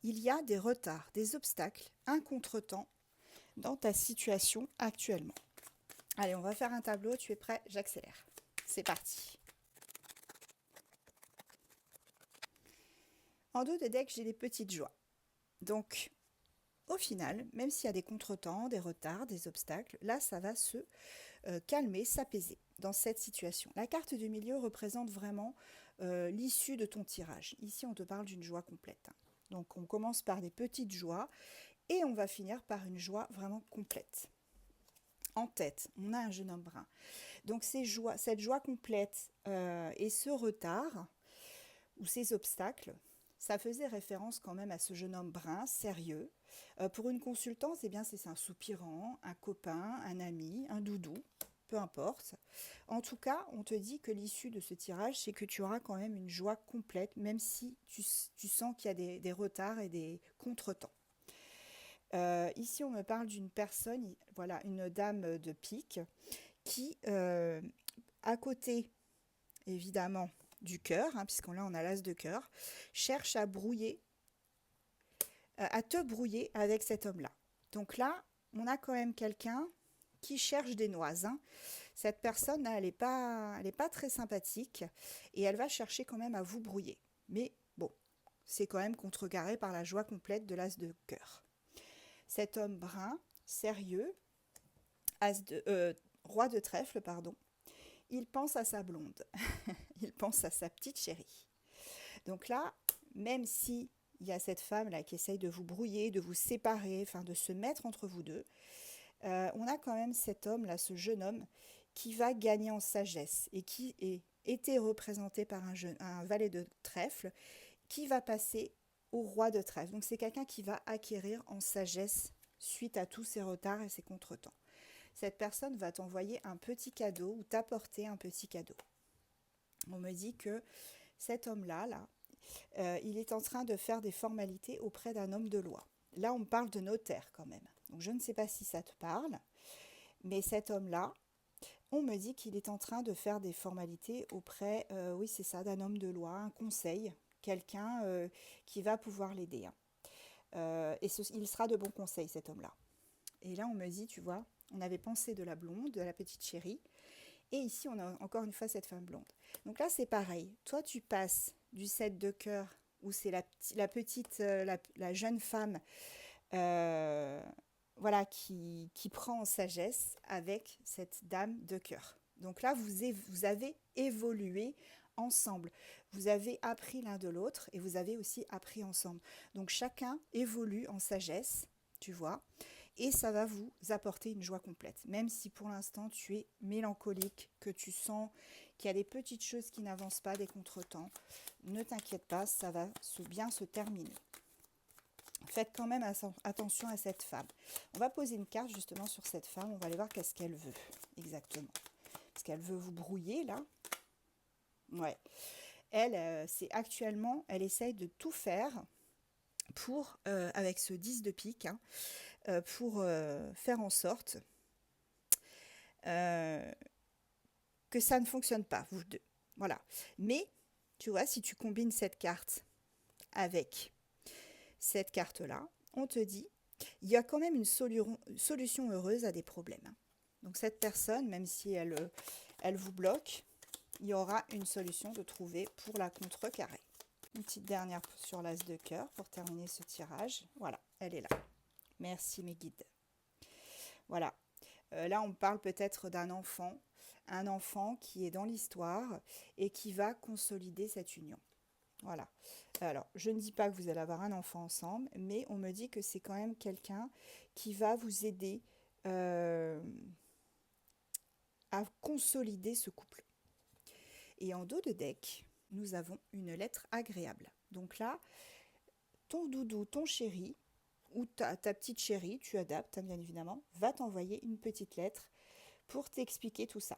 il y a des retards, des obstacles, un contretemps dans ta situation actuellement. Allez, on va faire un tableau, tu es prêt? J'accélère. C'est parti. En dos de deck, j'ai des petites joies. Donc, au final, même s'il y a des contretemps, des retards, des obstacles, là, ça va se calmer, s'apaiser dans cette situation. La carte du milieu représente vraiment l'issue de ton tirage. Ici, on te parle d'une joie complète. Donc, on commence par des petites joies et on va finir par une joie vraiment complète. En tête, on a un jeune homme brun. Donc, cette joie complète et ce retard ou ces obstacles, ça faisait référence quand même à ce jeune homme brun, sérieux. Pour une consultance, eh bien, c'est un soupirant, un copain, un ami, un doudou, peu importe. En tout cas, on te dit que l'issue de ce tirage, c'est que tu auras quand même une joie complète, même si tu sens qu'il y a des retards et des contretemps. Ici, on me parle d'une personne, voilà, une dame de pique, qui, à côté, évidemment, du cœur, hein, puisqu'on là on a l'as de cœur, cherche à à te brouiller avec cet homme-là. Donc là, on a quand même quelqu'un qui cherche des noises, hein. Cette personne, elle est pas très sympathique et elle va chercher quand même à vous brouiller. Mais bon, c'est quand même contrecarré par la joie complète de l'as de cœur. Cet homme brun, sérieux, roi de trèfle, pardon, il pense à sa blonde, il pense à sa petite chérie. Donc là, même si il y a cette femme là qui essaye de vous brouiller, de vous séparer, enfin de se mettre entre vous deux, on a quand même cet homme là, ce jeune homme, qui va gagner en sagesse et qui été représenté par un valet de trèfle, qui va passer au roi de trèfle. Donc c'est quelqu'un qui va acquérir en sagesse suite à tous ces retards et ces contretemps. Cette personne va t'envoyer un petit cadeau ou t'apporter un petit cadeau. On me dit que cet homme-là, il est en train de faire des formalités auprès d'un homme de loi. Là, on me parle de notaire quand même. Donc, je ne sais pas si ça te parle, mais cet homme-là, on me dit qu'il est en train de faire des formalités auprès, oui, c'est ça, d'un homme de loi, un conseil, quelqu'un qui va pouvoir l'aider, hein. Il sera de bons conseils, cet homme-là. Et là, on me dit, tu vois, on avait pensé de la blonde, de la petite chérie, et ici, on a encore une fois cette femme blonde. Donc là, c'est pareil. Toi, tu passes du 7 de cœur, où c'est la petite, la jeune femme, euh, voilà, qui prend en sagesse avec cette dame de cœur. Donc là, vous avez évolué ensemble. Vous avez appris l'un de l'autre et vous avez aussi appris ensemble. Donc chacun évolue en sagesse, tu vois, et ça va vous apporter une joie complète. Même si pour l'instant tu es mélancolique, que tu sens qu'il y a des petites choses qui n'avancent pas, des contretemps, ne t'inquiète pas, ça va bien se terminer. Faites quand même attention à cette femme. On va poser une carte justement sur cette femme. On va aller voir qu'est-ce qu'elle veut exactement. Est-ce qu'elle veut vous brouiller là? Ouais. Elle, c'est actuellement, elle essaye de tout faire pour, avec ce 10 de pique, hein, pour faire en sorte euh, que ça ne fonctionne pas, vous deux. Voilà. Mais, tu vois, si tu combines cette carte avec cette carte-là, on te dit, il y a quand même une solution heureuse à des problèmes. Donc cette personne, même si elle vous bloque, il y aura une solution de trouver pour la contrecarrer. Une petite dernière sur l'as de cœur pour terminer ce tirage. Voilà, elle est là. Merci mes guides. Voilà. Là, on parle peut-être d'un enfant, un enfant qui est dans l'histoire et qui va consolider cette union. Voilà. Alors, je ne dis pas que vous allez avoir un enfant ensemble, mais on me dit que c'est quand même quelqu'un qui va vous aider euh, à consolider ce couple. Et en dos de deck, nous avons une lettre agréable. Donc là, ton doudou, ton chéri, ou ta petite chérie, tu adaptes hein, bien évidemment, va t'envoyer une petite lettre pour t'expliquer tout ça.